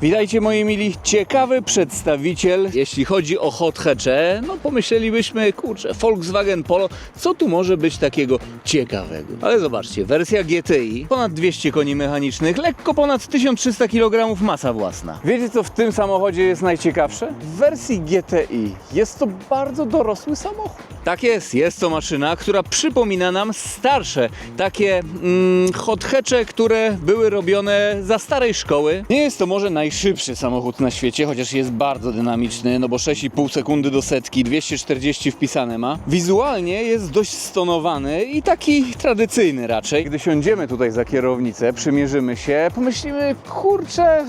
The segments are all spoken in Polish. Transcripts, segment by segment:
Witajcie moi mili, ciekawy przedstawiciel, jeśli chodzi o hot hatche. No pomyślelibyśmy, kurczę, Volkswagen Polo, co tu może być takiego ciekawego? Ale zobaczcie, wersja GTI, ponad 200 koni mechanicznych, lekko ponad 1300 kg masa własna. Wiecie co w tym samochodzie jest najciekawsze? W wersji GTI jest to bardzo dorosły samochód. Tak jest to maszyna, która przypomina nam starsze, takie hot hatche, które były robione za starej szkoły. Nie jest to może najszybszy samochód na świecie, chociaż jest bardzo dynamiczny, no bo 6,5 sekundy do setki, 240 wpisane ma. Wizualnie jest dość stonowany i taki tradycyjny raczej. Gdy siądziemy tutaj za kierownicę, przymierzymy się, pomyślimy, kurczę,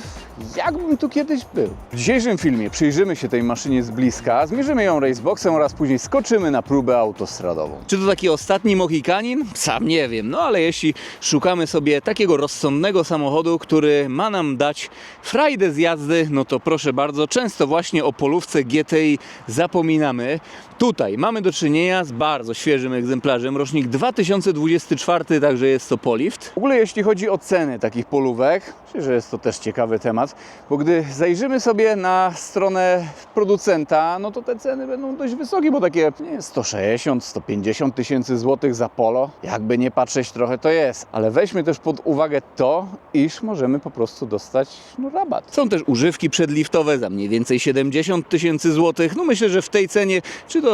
jakbym tu kiedyś był. W dzisiejszym filmie przyjrzymy się tej maszynie z bliska, zmierzymy ją raceboxem oraz później skoczymy na próbę autostradową. Czy to taki ostatni Mohikanin? Sam nie wiem, no ale jeśli szukamy sobie takiego rozsądnego samochodu, który ma nam dać frajdę z jazdy, no to proszę bardzo, często właśnie o polówce GTI zapominamy. Tutaj mamy do czynienia z bardzo świeżym egzemplarzem, rocznik 2024, także jest to Polift. W ogóle jeśli chodzi o ceny takich polówek, myślę, że jest to też ciekawy temat, bo gdy zajrzymy sobie na stronę producenta, no to te ceny będą dość wysokie, bo takie 160-150 tysięcy złotych za Polo, jakby nie patrzeć trochę to jest. Ale weźmy też pod uwagę to, iż możemy po prostu dostać rabat. Są też używki przedliftowe za mniej więcej 70 tysięcy złotych. No myślę, że w tej cenie, czy to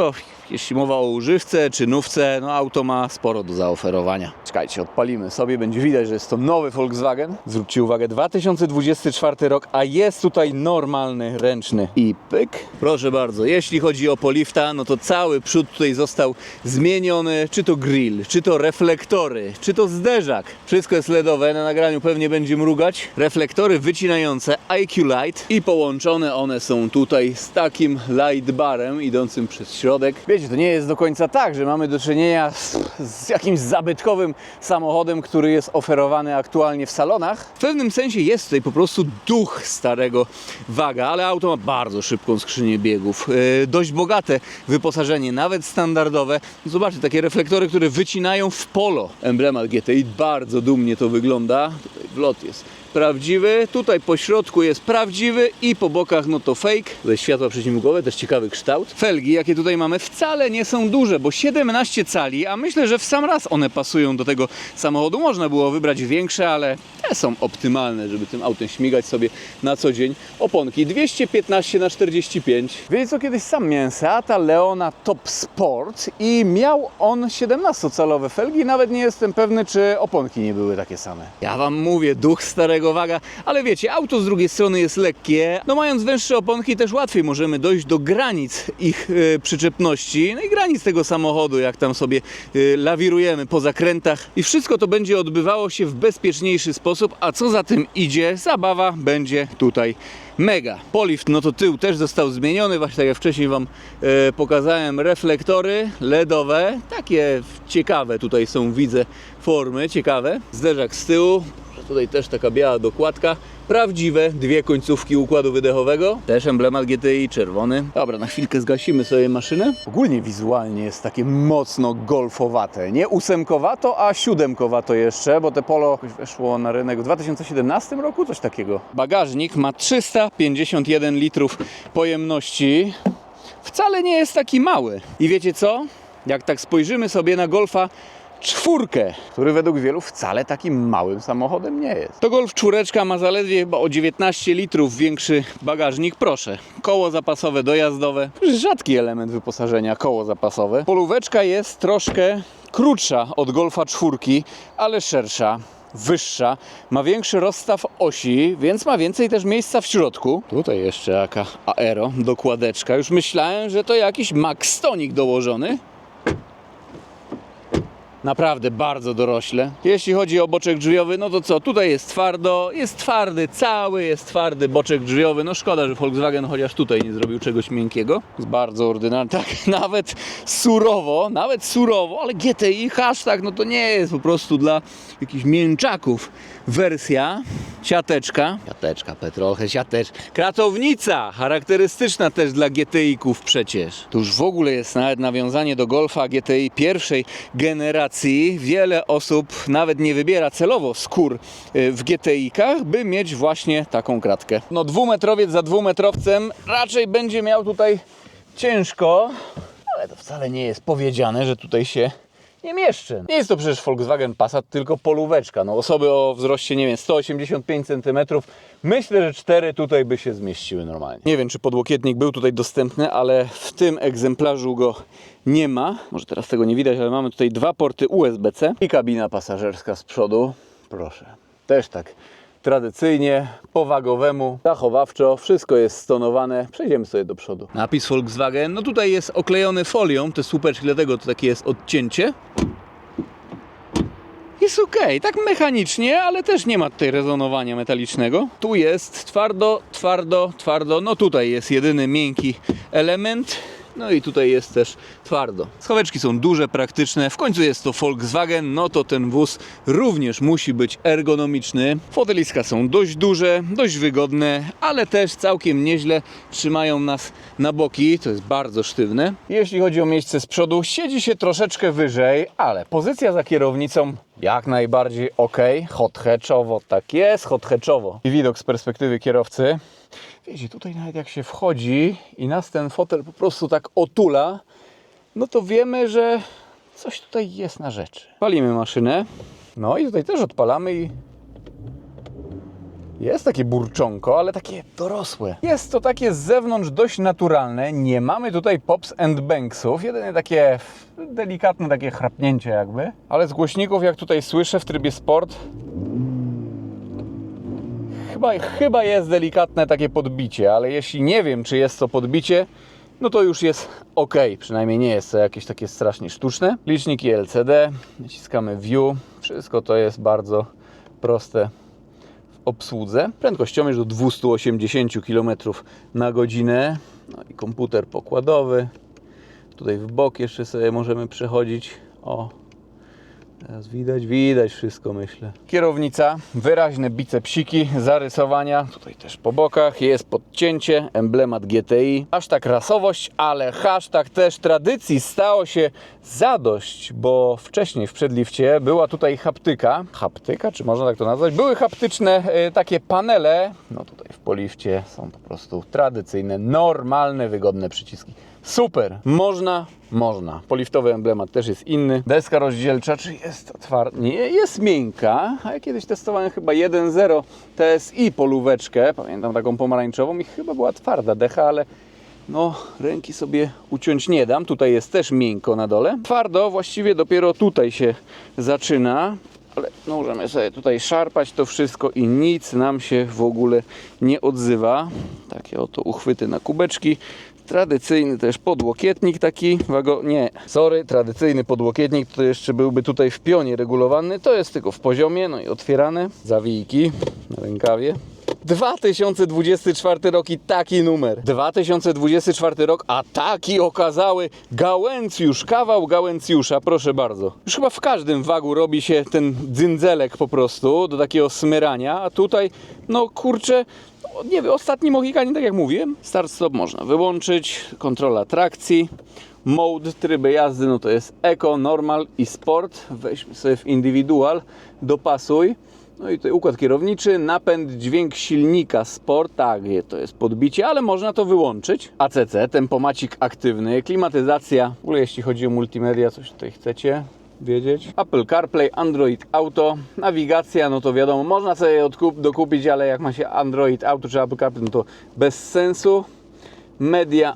jeśli mowa o używce, czy nówce, no auto ma sporo do zaoferowania. Czekajcie, odpalimy sobie, będzie widać, że jest to nowy Volkswagen. Zwróćcie uwagę, 2024 rok, a jest tutaj normalny, ręczny i pyk. Proszę bardzo, jeśli chodzi o Polifta, no to cały przód tutaj został zmieniony, czy to grill, czy to reflektory, czy to zderzak. Wszystko jest LEDowe, na nagraniu pewnie będzie mrugać. Reflektory wycinające IQ Light i połączone one są tutaj z takim light barem idącym przez środek. Wiecie, to nie jest do końca tak, że mamy do czynienia z jakimś zabytkowym samochodem, który jest oferowany aktualnie w salonach. W pewnym sensie jest tutaj po prostu duch starego Waga, ale auto ma bardzo szybką skrzynię biegów. Dość bogate wyposażenie, nawet standardowe. Zobaczcie, takie reflektory, które wycinają w Polo. Emblemat GTI, bardzo dumnie to wygląda. Tutaj wlot jest prawdziwy, tutaj po środku jest prawdziwy i po bokach no to fake. Tutaj światła przeciwmgłowe, też ciekawy kształt. Felgi, jakie tutaj mamy, wcale nie są duże, bo 17 cali, a myślę, że w sam raz one pasują do tego samochodu. Można było wybrać większe, ale te są optymalne, żeby tym autem śmigać sobie na co dzień. Oponki 215/45. Wiecie co, kiedyś sam miałem Seata Leona Top Sport i miał on 17-calowe felgi. Nawet nie jestem pewny, czy oponki nie były takie same. Ja wam mówię, duch starego Waga, ale wiecie, auto z drugiej strony jest lekkie, no mając węższe oponki też łatwiej możemy dojść do granic ich przyczepności, no i granic tego samochodu, jak tam sobie lawirujemy po zakrętach i wszystko to będzie odbywało się w bezpieczniejszy sposób, a co za tym idzie, zabawa będzie tutaj mega. Polift, no to tył też został zmieniony, właśnie tak jak wcześniej wam pokazałem, reflektory LEDowe, takie ciekawe tutaj są, widzę, formy, ciekawe. Zderzak z tyłu, tutaj też taka biała dokładka. Prawdziwe dwie końcówki układu wydechowego. Też emblemat GTI, czerwony. Dobra, na chwilkę zgasimy sobie maszynę. Ogólnie wizualnie jest takie mocno golfowate. Nie ósemkowato, a siódemkowato jeszcze, bo te Polo weszło na rynek w 2017 roku, coś takiego. Bagażnik ma 351 litrów pojemności. Wcale nie jest taki mały. I wiecie co? Jak tak spojrzymy sobie na Golfa 4, który według wielu wcale takim małym samochodem nie jest. To Golf 4 ma zaledwie chyba o 19 litrów większy bagażnik. Proszę, koło zapasowe dojazdowe. Rzadki element wyposażenia, koło zapasowe. Polóweczka jest troszkę krótsza od Golfa 4, ale szersza, wyższa, ma większy rozstaw osi, więc ma więcej też miejsca w środku. Tutaj jeszcze jaka aero, dokładeczka. Już myślałem, że to jakiś Max Tonik dołożony. Naprawdę bardzo dorośle. Jeśli chodzi o boczek drzwiowy, no to co? Tutaj jest twardo, jest twardy, cały jest twardy boczek drzwiowy. No szkoda, że Volkswagen chociaż tutaj nie zrobił czegoś miękkiego. Jest bardzo ordynarny, tak, nawet surowo, ale GTI hashtag, no to nie jest po prostu dla jakichś mięczaków. wersja, siateczka, petrolche, kratownica, charakterystyczna też dla GTI-ków przecież. Tu już w ogóle jest nawet nawiązanie do Golfa GTI pierwszej generacji. Wiele osób nawet nie wybiera celowo skór w GTI-kach, by mieć właśnie taką kratkę. No dwumetrowiec za dwumetrowcem raczej będzie miał tutaj ciężko, ale to wcale nie jest powiedziane, że tutaj się nie mieszczę. Nie jest to przecież Volkswagen Passat, tylko polóweczka. No osoby o wzroście, nie wiem, 185 cm, myślę, że 4 tutaj by się zmieściły normalnie. Nie wiem, czy podłokietnik był tutaj dostępny, ale w tym egzemplarzu go nie ma. Może teraz tego nie widać, ale mamy tutaj 2 porty USB-C i kabina pasażerska z przodu. Proszę. Też tak tradycyjnie, po wagowemu, zachowawczo, wszystko jest stonowane. Przejdziemy sobie do przodu. Napis Volkswagen, no tutaj jest oklejony folią, te słupeczki, dlatego to takie jest odcięcie. Jest ok, tak mechanicznie, ale też nie ma tutaj rezonowania metalicznego. Tu jest twardo, no tutaj jest jedyny miękki element. No i tutaj jest też twardo. Schoweczki są duże, praktyczne. W końcu jest to Volkswagen, no to ten wóz również musi być ergonomiczny. Foteliska są dość duże, dość wygodne, ale też całkiem nieźle trzymają nas na boki. To jest bardzo sztywne. Jeśli chodzi o miejsce z przodu, siedzi się troszeczkę wyżej, ale pozycja za kierownicą jak najbardziej ok. Hot hatchowo, tak jest, hot hatchowo. I widok z perspektywy kierowcy. Wiecie, tutaj nawet jak się wchodzi i nas ten fotel po prostu tak otula, no to wiemy, że coś tutaj jest na rzeczy. Palimy maszynę, no i tutaj też odpalamy i jest takie burczonko, ale takie dorosłe. Jest to takie z zewnątrz dość naturalne, nie mamy tutaj pops and banksów, jedynie takie delikatne takie chrapnięcie jakby, ale z głośników jak tutaj słyszę w trybie sport, Chyba jest delikatne takie podbicie, ale jeśli nie wiem, czy jest to podbicie, no to już jest ok. Przynajmniej nie jest to jakieś takie strasznie sztuczne. Liczniki LCD, naciskamy View. Wszystko to jest bardzo proste w obsłudze. Prędkościomierz do 280 km na godzinę. No i komputer pokładowy. Tutaj w bok jeszcze sobie możemy przechodzić. O, teraz widać wszystko, myślę. Kierownica, wyraźne bicepsiki, zarysowania, tutaj też po bokach, jest podcięcie, emblemat GTI. Hashtag rasowość, ale hashtag też tradycji stało się zadość, bo wcześniej w przedlifcie była tutaj haptyka. Haptyka, czy można tak to nazwać? Były haptyczne takie panele, no tutaj w polifcie są po prostu tradycyjne, normalne, wygodne przyciski. Super! Można. Poliftowy emblemat też jest inny. Deska rozdzielcza, czy jest twarda? Nie, jest miękka. A ja kiedyś testowałem chyba 1.0 TSI polóweczkę. Pamiętam taką pomarańczową i chyba była twarda decha, ale no ręki sobie uciąć nie dam. Tutaj jest też miękko na dole. Twardo właściwie dopiero tutaj się zaczyna. Ale no, możemy sobie tutaj szarpać to wszystko i nic nam się w ogóle nie odzywa. Takie oto uchwyty na kubeczki. Tradycyjny też podłokietnik taki, tradycyjny podłokietnik to jeszcze byłby tutaj w pionie regulowany, to jest tylko w poziomie, no i otwierane, zawijki na rękawie. 2024 rok i taki numer. 2024 rok, a taki okazały Gałęcjusz, kawał Gałęcjusza, proszę bardzo. Już chyba w każdym wagu robi się ten dzyndzelek po prostu do takiego smyrania, a tutaj, no kurczę, nie wiem, ostatni Mohikanin, tak jak mówiłem, start-stop można wyłączyć, kontrola trakcji, mode, tryby jazdy, no to jest Eco, Normal i Sport. Weźmy sobie w Individual, dopasuj. No i tutaj układ kierowniczy, napęd, dźwięk silnika, Sport, tak, to jest podbicie, ale można to wyłączyć. ACC, tempomacik aktywny, klimatyzacja, w ogóle jeśli chodzi o multimedia, coś tutaj chcecie wiedzieć. Apple CarPlay, Android Auto, nawigacja, no to wiadomo, można sobie dokupić, ale jak ma się Android Auto czy Apple CarPlay, no to bez sensu. Media,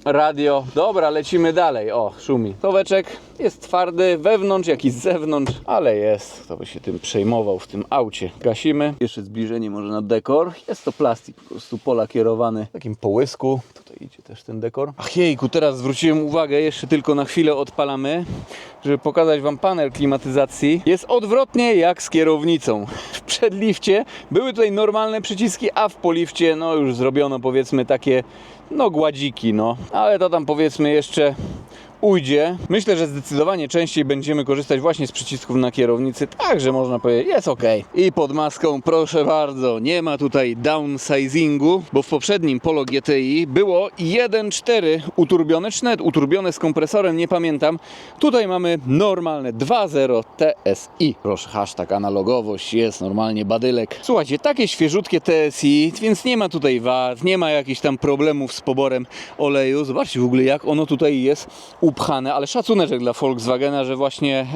radio, dobra, lecimy dalej. O, szumi. Schoweczek jest twardy wewnątrz, jak i z zewnątrz, ale jest, kto by się tym przejmował w tym aucie. Gasimy. Jeszcze zbliżenie może na dekor. Jest to plastik, po prostu polakierowany w takim połysku. Tutaj idzie też ten dekor. Ach jejku, teraz zwróciłem uwagę, jeszcze tylko na chwilę odpalamy, żeby pokazać Wam panel klimatyzacji. Jest odwrotnie jak z kierownicą. W przedlifcie były tutaj normalne przyciski, a w polifcie no już zrobiono powiedzmy takie no gładziki, no. Ale to tam powiedzmy jeszcze ujdzie. Myślę, że zdecydowanie częściej będziemy korzystać właśnie z przycisków na kierownicy, także można powiedzieć, jest ok. I pod maską, proszę bardzo, nie ma tutaj downsizingu, bo w poprzednim Polo GTI było 1.4 uturbione, czy nawet uturbione z kompresorem, nie pamiętam. Tutaj mamy normalne 2.0 TSI. Proszę, hashtag analogowość, jest normalnie badylek. Słuchajcie, takie świeżutkie TSI, więc nie ma tutaj wad, nie ma jakichś tam problemów z poborem oleju. Zobaczcie w ogóle, jak ono tutaj jest upchane, ale szacuneczek dla Volkswagena, że właśnie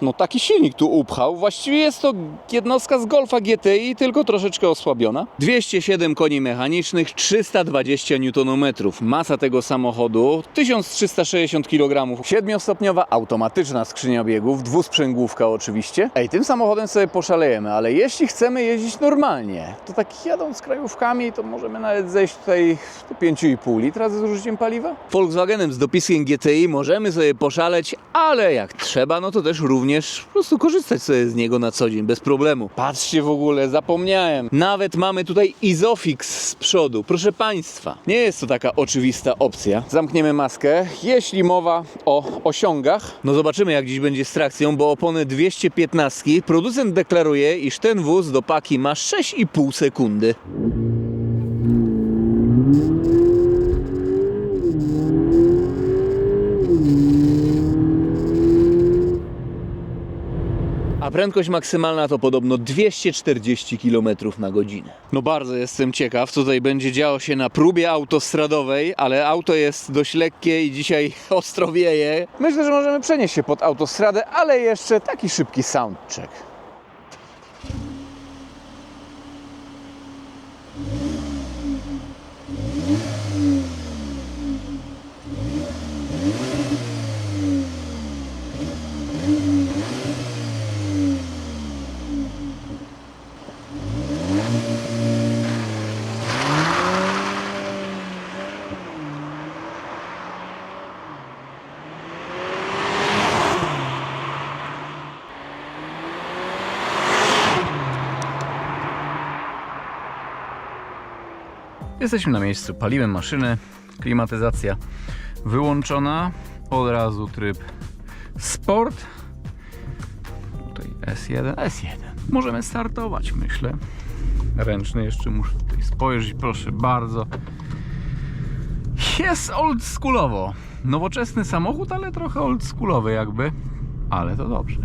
no taki silnik tu upchał. Właściwie jest to jednostka z Golfa GTI, tylko troszeczkę osłabiona. 207 koni mechanicznych, 320 Nm. Masa tego samochodu 1360 kg. 7-stopniowa automatyczna skrzynia biegów, dwusprzęgłówka oczywiście. Ej, tym samochodem sobie poszalejemy, ale jeśli chcemy jeździć normalnie, to tak jadąc krajówkami, to możemy nawet zejść tutaj do 5,5 litra ze zużyciem paliwa. Volkswagenem z dopiskiem GTI możemy sobie poszaleć, ale jak trzeba, no to też również po prostu korzystać sobie z niego na co dzień, bez problemu. Patrzcie w ogóle, zapomniałem. Nawet mamy tutaj Isofix z przodu. Proszę Państwa, nie jest to taka oczywista opcja. Zamkniemy maskę. Jeśli mowa o osiągach, no zobaczymy jak dziś będzie z trakcją, bo opony 215 producent deklaruje, iż ten wóz do paki ma 6,5 sekundy. A prędkość maksymalna to podobno 240 km na godzinę. No bardzo jestem ciekaw, co tutaj będzie działo się na próbie autostradowej, ale auto jest dość lekkie i dzisiaj ostro wieje. Myślę, że możemy przenieść się pod autostradę, ale jeszcze taki szybki soundcheck. Jesteśmy na miejscu, paliłem maszynę, klimatyzacja wyłączona, od razu tryb Sport, tutaj S1. Możemy startować, myślę. Ręczny jeszcze muszę tutaj spojrzeć, proszę bardzo. Jest oldschoolowo, nowoczesny samochód, ale trochę oldschoolowy jakby, ale to dobrze.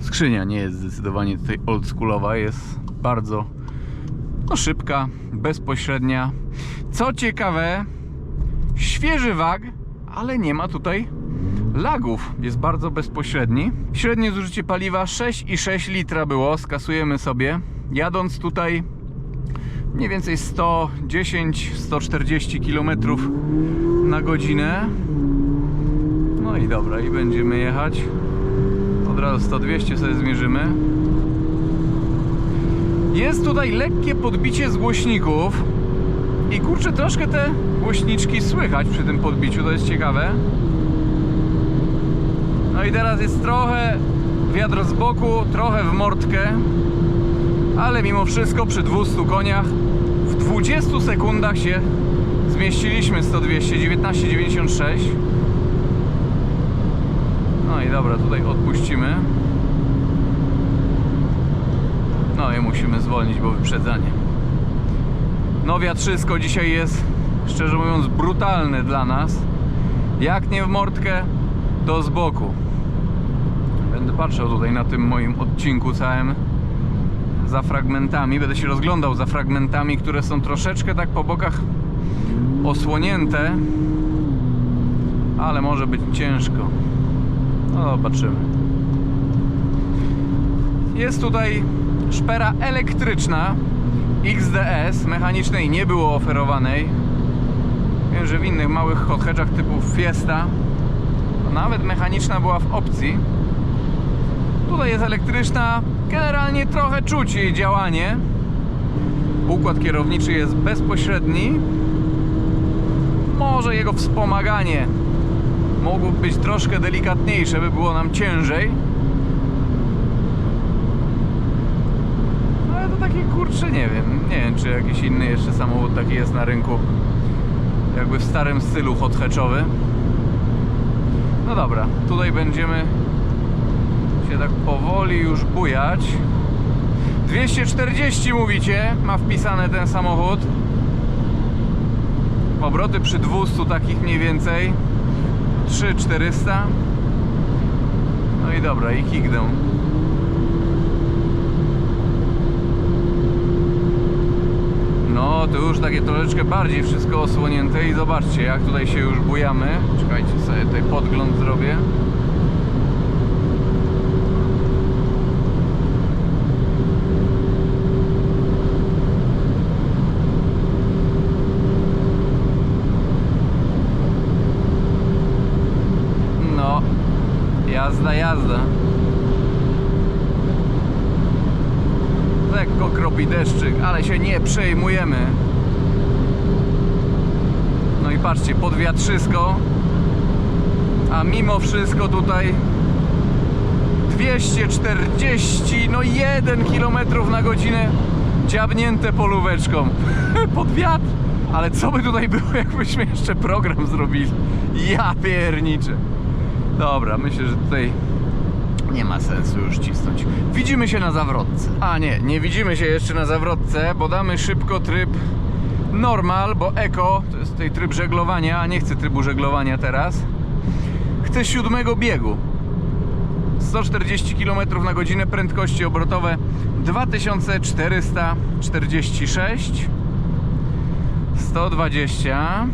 Skrzynia nie jest zdecydowanie tutaj oldschoolowa, jest bardzo szybka, bezpośrednia. Co ciekawe, świeży wag, ale nie ma tutaj lagów. Jest bardzo bezpośredni. Średnie zużycie paliwa 6,6 litra było. Skasujemy sobie. Jadąc tutaj mniej więcej 110-140 km na godzinę. No i dobra, i będziemy jechać. Od razu 100-200 sobie zmierzymy. Jest tutaj lekkie podbicie z głośników i kurczę, troszkę te głośniczki słychać przy tym podbiciu, to jest ciekawe. No i teraz jest trochę wiatr z boku, trochę w mordkę, ale mimo wszystko przy 200 koniach w 20 sekundach się zmieściliśmy 100-200, 19,96. No i dobra, tutaj odpuścimy. No i musimy zwolnić, bo wyprzedzanie. No wiatrzysko dzisiaj jest, szczerze mówiąc, brutalne dla nas. Jak nie w mordkę, to z boku. Będę patrzył tutaj na tym moim odcinku całym za fragmentami. Będę się rozglądał za fragmentami, które są troszeczkę tak po bokach osłonięte. Ale może być ciężko. No zobaczymy. Jest tutaj szpera elektryczna XDS, mechanicznej nie było oferowanej. Wiem, że w innych małych hot hatchach typu Fiesta nawet mechaniczna była w opcji. Tutaj jest elektryczna, generalnie trochę czuć jej działanie. Układ kierowniczy jest bezpośredni. Może jego wspomaganie mogłoby być troszkę delikatniejsze, by było nam ciężej. Ale to takie kurczę, nie wiem czy jakiś inny jeszcze samochód taki jest na rynku, jakby w starym stylu hot hatchowy. No dobra, tutaj będziemy się tak powoli już bujać. 240 mówicie, ma wpisane ten samochód. Obroty przy 200 takich mniej więcej. 3400. No i dobra, i kigdę. No, to już takie troszeczkę bardziej wszystko osłonięte i zobaczcie, jak tutaj się już bujamy. Czekajcie, sobie tutaj podgląd zrobię. No, jazda. Lekko kropi deszczyk, ale się nie przejmujemy. No i patrzcie, podwiatrzysko. A mimo wszystko tutaj 240, no 1 km na godzinę dziabnięte polóweczką pod wiatr. Ale co by tutaj było, jakbyśmy jeszcze program zrobili? Ja pierniczę. Dobra, myślę, że tutaj nie ma sensu już cisnąć. Widzimy się na zawrotce. A nie widzimy się jeszcze na zawrotce, bo damy szybko tryb normal, bo eko to jest tutaj tryb żeglowania, a nie chcę trybu żeglowania teraz. Chcę 7 biegu. 140 km na godzinę, prędkości obrotowe 2446. 120.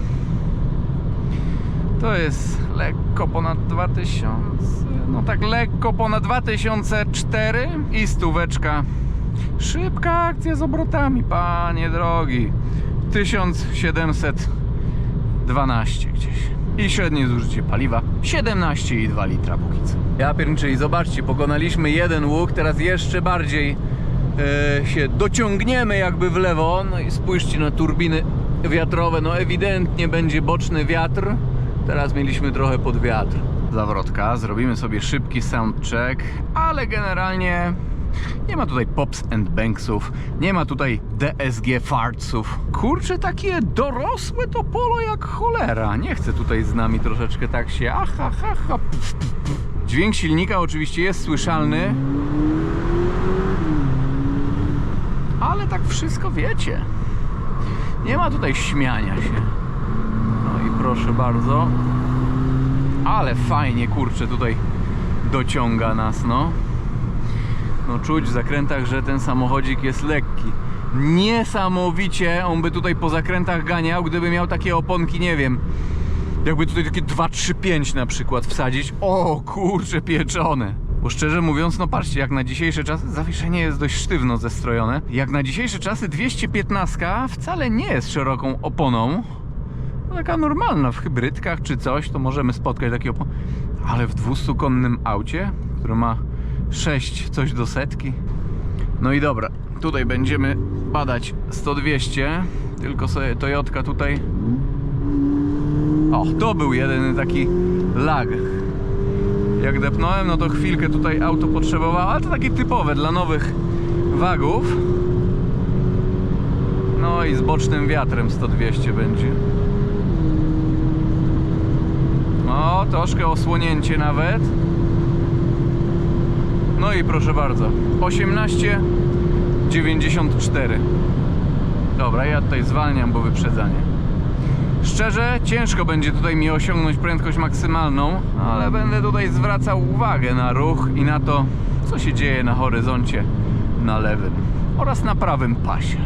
To jest lekko ponad 2000. No tak lekko ponad 2004 i stóweczka. Szybka akcja z obrotami, panie drogi. 1712 gdzieś. I średnie zużycie paliwa 17,2 litra póki co. Ja pierniczę, i zobaczcie, pokonaliśmy jeden łuk, teraz jeszcze bardziej się dociągniemy jakby w lewo. No i spójrzcie na turbiny wiatrowe, no ewidentnie będzie boczny wiatr. Teraz mieliśmy trochę pod wiatr. Zawrotka, zrobimy sobie szybki soundcheck, ale generalnie nie ma tutaj pops and banksów, nie ma tutaj DSG fartsów. Kurczę, takie dorosłe to polo jak cholera. Nie chcę tutaj z nami troszeczkę tak się Dźwięk silnika oczywiście jest słyszalny, ale tak wszystko wiecie. Nie ma tutaj śmiania się. No i proszę bardzo. Ale fajnie, kurczę, tutaj dociąga nas, no. No czuć w zakrętach, że ten samochodzik jest lekki. Niesamowicie on by tutaj po zakrętach ganiał, gdyby miał takie oponki, nie wiem, jakby tutaj takie 2-3-5 na przykład wsadzić. O kurczę, pieczone. Bo szczerze mówiąc, no patrzcie, jak na dzisiejsze czasy, zawieszenie jest dość sztywno zestrojone. Jak na dzisiejsze czasy 215 wcale nie jest szeroką oponą. No, taka normalna, w hybrydkach czy coś, to możemy spotkać takie opony. Ale w 200-konnym aucie, który ma 6 coś do setki. No i dobra, tutaj będziemy badać 100-200. Tylko sobie Toyotka tutaj. O, to był jedyny taki lag. Jak depnąłem, no to chwilkę tutaj auto potrzebowało, ale to takie typowe dla nowych wagów. No i z bocznym wiatrem 100-200 będzie. No, troszkę osłonięcie nawet. No i proszę bardzo, 18,94. Dobra, ja tutaj zwalniam, bo wyprzedzanie. Szczerze, ciężko będzie tutaj mi osiągnąć prędkość maksymalną, ale będę tutaj zwracał uwagę na ruch i na to, co się dzieje na horyzoncie na lewym oraz na prawym pasie.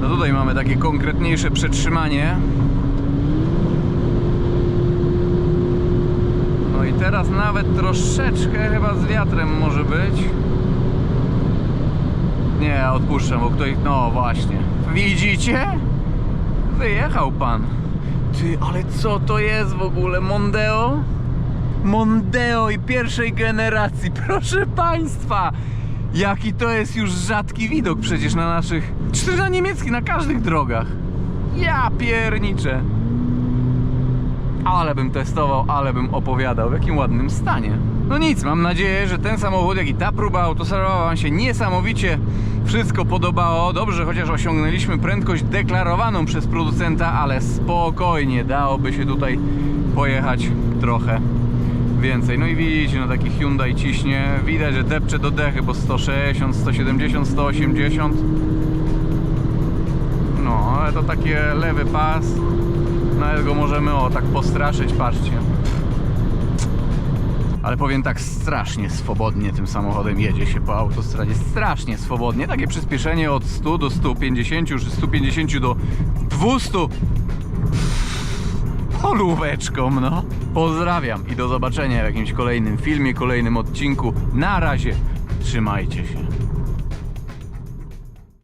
No tutaj mamy takie konkretniejsze przetrzymanie. No i teraz nawet troszeczkę chyba z wiatrem może być. Nie, ja odpuszczam, bo ktoś... No właśnie. Widzicie? Wyjechał pan. Ty, ale co to jest w ogóle? Mondeo? Mondeo i pierwszej generacji, proszę państwa! Jaki to jest już rzadki widok przecież na naszych... Czy na niemieckich, na każdych drogach. Ja pierniczę. Ale bym testował, ale bym opowiadał, w jakim ładnym stanie. No nic, mam nadzieję, że ten samochód, jak i ta próba autosalwa wam się niesamowicie wszystko podobało. Dobrze, chociaż osiągnęliśmy prędkość deklarowaną przez producenta, ale spokojnie, dałoby się tutaj pojechać trochę więcej. No i widzicie, no taki Hyundai ciśnie, widać, że depcze do dechy, bo 160, 170, 180. No, ale to takie lewy pas, nawet go możemy tak postraszyć, patrzcie. Ale powiem tak, strasznie swobodnie tym samochodem jedzie się po autostradzie, strasznie swobodnie. Takie przyspieszenie od 100 do 150, czy 150 do 200. Polóweczką, no. Pozdrawiam i do zobaczenia w jakimś kolejnym filmie, kolejnym odcinku. Na razie, trzymajcie się.